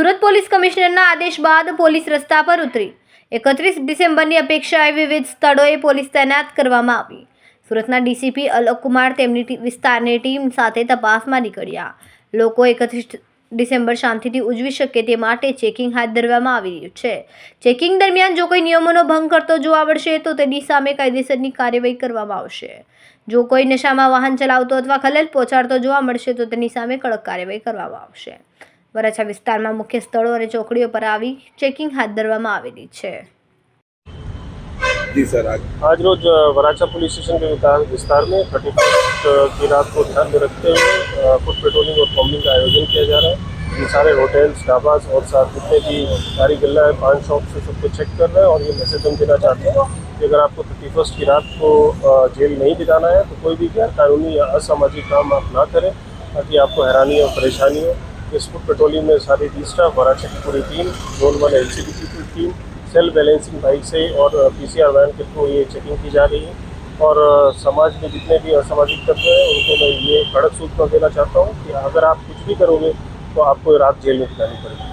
Surat police કમિશનરના આદેશ બાદ police રસ્તા પર ઉતરી 31 ડિસેમ્બરની અપેક્ષાએ વિવિધ સ્થળોએ પોલીસ તૈનાત કરવામાં આવી। સુરતના ડીસીપી અલોક કુમાર તેમની વિસ્તારની ટીમ સાથે તપાસમાં નીકળ્યા। લોકો 31 ડિસેમ્બર શાંતિથી ઉજવી શકે તે માટે ચેકિંગ હાથ ધરવામાં આવી રહ્યું છે। ચેકિંગ દરમિયાન જો કોઈ નિયમોનો ભંગ કરતો જોવા મળશે તો તેની સામે કાયદેસરની કાર્યવાહી કરવામાં આવશે। જો કોઈ નશામાં વાહન ચલાવતો અથવા ખલેલ પહોંચાડતો જોવા મળશે તો તેની સામે કડક કાર્યવાહી કરવામાં આવશે। વરાછા વિસ્તારમાં મુખ્ય સ્થળો અને ચોકડીઓ પર આવી ચેકિંગ હાથ ધરવામાં આવેલી છે। जी सर, आज रोज वराछा पुलिस स्टेशन के विस्तार में 31 की रात को ध्यान में रखते हुए फुट पेट्रोलिंग और कॉम्बिंग का आयोजन किया जा रहा है। ये सारे होटल्स, ढाबास और साथ जितने भी गाड़ी गल्ला है, पान शॉप से सबको चेक कर रहे हैं और ये मैसेज हम देना चाहते हैं कि अगर आपको 31 की रात को जेल नहीं बिताना है तो कोई भी गैर कानूनी या असामाजिक काम आप ना करें ताकि आपको हैरानी और परेशानी हो। इस फुट पेट्रोलिंग में सारी डी स्टाफ, वराछा की पूरी टीम, जोन वाले LCB की पूरी टीम, सेल्फ बैलेंसिंग बाइक से और PCR वैन के थ्रू ये चेकिंग की जा रही है। और समाज में जितने भी असामाजिक तत्व हैं उनको मैं ये कड़क सूचना देना चाहता हूँ कि अगर आप कुछ भी करोगे तो आपको रात जेल में बितानी पड़ेगी।